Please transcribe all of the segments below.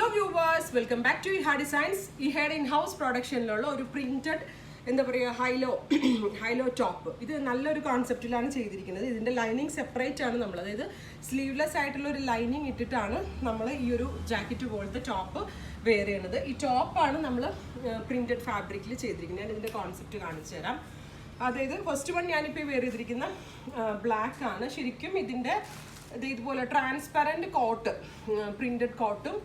Hello viewers, welcome back to Iha Designs. Iha in-house production-ലുള്ള ഒരു printed എന്താ പറയുക ഹൈലോ top. ഇത് നല്ലൊരു കോൺസെപ്റ്റിലാണ് ചെയ്തിരിക്കുന്നത്. ഇതിൻ്റെ ലൈനിങ് സെപ്പറേറ്റ് ആണ് നമ്മൾ, അതായത് സ്ലീവ്ലെസ് ആയിട്ടുള്ള ഒരു ലൈനിങ് ഇട്ടിട്ടാണ് നമ്മൾ ഈ ഒരു ജാക്കറ്റ് പോലത്തെ ടോപ്പ് വെയർ ചെയ്യുന്നത്. ഈ ടോപ്പാണ് നമ്മൾ പ്രിന്റഡ് ഫാബ്രിക്കിൽ ചെയ്തിരിക്കുന്നത്. ഞാൻ ഇതിൻ്റെ കോൺസെപ്റ്റ് കാണിച്ചു തരാം. അതായത് ഫസ്റ്റ് വൺ ഞാനിപ്പോൾ വെയർ ചെയ്തിരിക്കുന്ന ബ്ലാക്ക് ആണ്. ശരിക്കും ഇതിൻ്റെ ഇതുപോലെ ട്രാൻസ്പെറൻറ്റ് കോട്ട്, പ്രിന്റഡ് കോട്ടും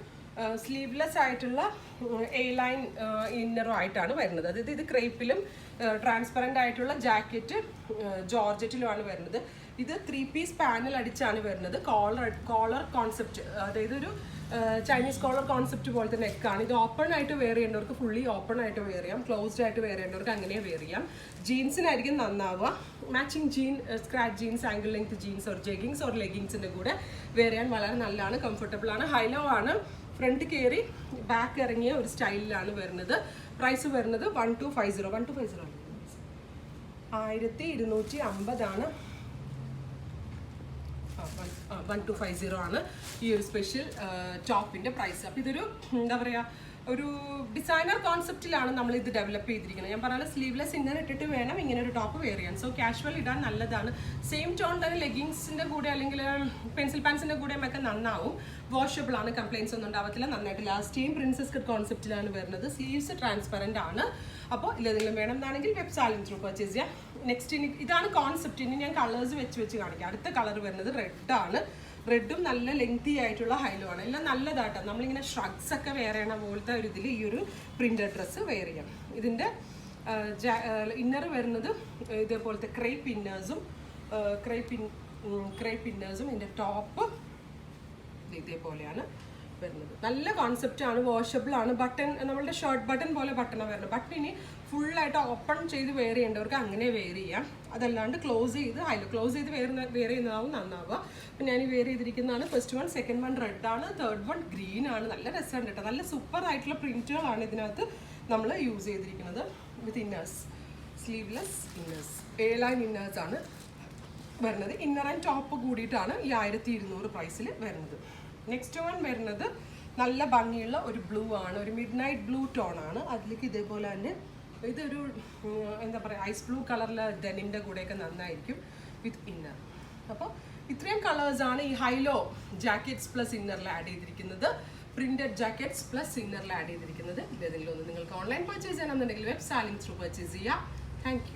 സ്ലീവ്ലെസ് ആയിട്ടുള്ള എ ലൈൻ ഇന്നറും ആയിട്ടാണ് വരുന്നത്. അതായത് ഇത് ക്രേപ്പിലും ട്രാൻസ്പെറൻ്റ് ആയിട്ടുള്ള ജാക്കറ്റ് ജോർജറ്റിലുമാണ് വരുന്നത്. ഇത് 3 പീസ് പാനൽ അടിച്ചാണ് വരുന്നത്. കോളർ കോൺസെപ്റ്റ്, അതായത് ഒരു ചൈനീസ് കോളർ കോൺസെപ്റ്റ് പോലത്തെ നെക്കാണ്. ഇത് ഓപ്പൺ ആയിട്ട് വെയർ ചെയ്യേണ്ടവർക്ക് ഫുള്ളി ഓപ്പൺ ആയിട്ട് വെയർ ചെയ്യാം, ക്ലോസ്ഡ് ആയിട്ട് വെയർ ചെയ്യേണ്ടവർക്ക് അങ്ങനെ വെയർ ചെയ്യാം. ജീൻസിനായിരിക്കും നന്നാവുക. Matching scratch jeans, ankle length jeans or jeggings or ലെഗിങ്സിൻ്റെ കൂടെ വെയർ ചെയ്യാൻ വളരെ നല്ലതാണ്, കംഫർട്ടബിൾ ആണ്. ഹൈലോ ആണ്, ഫ്രണ്ട് കയറി ബാക്ക് ഇറങ്ങിയ ഒരു സ്റ്റൈലിലാണ് വരുന്നത്. പ്രൈസ് വരുന്നത് 1250 1250 ആണ്. 1250 ആണ് ഈ ഒരു സ്പെഷ്യൽ ടോപ്പിൻ്റെ പ്രൈസ്. അപ്പോൾ ഇതൊരു എന്താ പറയുക, ഒരു ഡിസൈനർ കോൺസെപ്റ്റിലാണ് നമ്മൾ ഇത് ഡെവലപ്പ് ചെയ്തിരിക്കുന്നത്. ഞാൻ പറഞ്ഞാൽ സ്ലീവ്ലെസ് ഇന്നർ ഇട്ടിട്ട് വേണം ഇങ്ങനെ ഒരു ടോപ്പ് വെയർ ചെയ്യാൻ. സോ കാഷ്വൽ ഇടാൻ നല്ലതാണ്. സെയിം ടോൺ തന്നെ ലെഗിങ്സിൻ്റെ കൂടെ അല്ലെങ്കിൽ പെൻസിൽ പാൻസിൻ്റെ കൂടെയും ഒക്കെ നന്നാവും. വാഷബിൾ ആണ്, കംപ്ലയിൻസ് ഒന്നും ഉണ്ടാവത്തില്ല. നന്നായിട്ട് ലാസ്റ്റേയും പ്രിൻസസ് കട്ട് കോൺസെപ്റ്റിലാണ് വരുന്നത്. സ്ലീവ്സ് ട്രാൻസ്പെറൻ്റ് ആണ്. അപ്പോൾ ഇല്ലെങ്കിലും വേണം എന്നാണെങ്കിൽ വെബ്സൈറ്റിൽ ത്രൂ പർച്ചേസ് ചെയ്യാം. നെക്സ്റ്റ് ഇതാണ് കോൺസെപ്റ്റ്. ഇനി ഞാൻ കളേഴ്സ് വെച്ച് കാണിക്കാം. അടുത്ത കളർ വരുന്നത് റെഡാണ്. റെഡും നല്ല ലെങ്തി ആയിട്ടുള്ള ഹൈലോ ആണ്. എല്ലാം നല്ലതാട്ടോ. നമ്മളിങ്ങനെ ഷ്രഗ്സ് ഒക്കെ വെയർ ചെയ്യണ പോലത്തെ ഒരു ഇതിൽ ഈ ഒരു പ്രിന്റഡ് ഡ്രസ്സ് വെയർ ചെയ്യാം. ഇതിൻ്റെ ഇന്നർ വരുന്നത് ഇതേപോലത്തെ ക്രേപ്പ് ഇന്നേഴ്സും ഇതിൻ്റെ ടോപ്പ് ഇതേപോലെയാണ് വരുന്നത്. നല്ല കോൺസെപ്റ്റാണ്, വാഷബിൾ ആണ്. ബട്ടൺ നമ്മളുടെ ഷർട്ട് ബട്ടൺ പോലെ ബട്ടണാണ് വരുന്നത്. ബട്ടൺ ഇനി ഫുള്ളായിട്ട് ഓപ്പൺ ചെയ്ത് വെയർ ചെയ്യേണ്ടവർക്ക് അങ്ങനെ വെയർ ചെയ്യാം. അതല്ലാണ്ട് ക്ലോസ് ചെയ്ത് വെയർ ചെയ്യുന്നതാവും നന്നാവുക. അപ്പം ഞാൻ ഈ വെയർ ചെയ്തിരിക്കുന്നതാണ്. ഫസ്റ്റ് വൺ, സെക്കൻഡ് വൺ റെഡാണ്, തേർഡ് വൺ ഗ്രീൻ ആണ്. നല്ല രസമുണ്ട് കേട്ടോ. നല്ല സൂപ്പർ ആയിട്ടുള്ള പ്രിന്റുകളാണ് ഇതിനകത്ത് നമ്മൾ യൂസ് ചെയ്തിരിക്കുന്നത്. With inners, sleeveless inners, A line inners ആണ് വരുന്നത്. ഇന്നർ ആൻഡ് ടോപ്പ് കൂടിയിട്ടാണ് ഈ 1200 പ്രൈസിൽ വരുന്നത്. നെക്സ്റ്റ് വൺ വരുന്നത് നല്ല ഭംഗിയുള്ള ഒരു ബ്ലൂ ആണ്, ഒരു മിഡ് നൈറ്റ് ബ്ലൂ ടോൺ ആണ്. അതിലേക്ക് ഇതേപോലെ തന്നെ ഇതൊരു എന്താ പറയുക, ഐസ് ബ്ലൂ കളറിലെ ഡെനിൻ്റെ കൂടെയൊക്കെ നന്നായിരിക്കും വിത്ത് ഇന്നർ. അപ്പോൾ ഇത്രയും കളേഴ്സാണ് ഈ ഹൈലോ ജാക്കറ്റ്സ് പ്ലസ് ഇന്നറിൽ ആഡ് ചെയ്തിരിക്കുന്നത്. പ്രിന്റഡ് ജാക്കറ്റ്സ് പ്ലസ് ഇന്നറിൽ ആഡ് ചെയ്തിരിക്കുന്നത്. ഇതേതെങ്കിലും ഒന്ന് നിങ്ങൾക്ക് ഓൺലൈൻ പർച്ചേസ് ചെയ്യണമെന്നുണ്ടെങ്കിൽ വെബ് സാലിംഗ് ത്രൂ പർച്ചേസ് ചെയ്യാം. Thank you.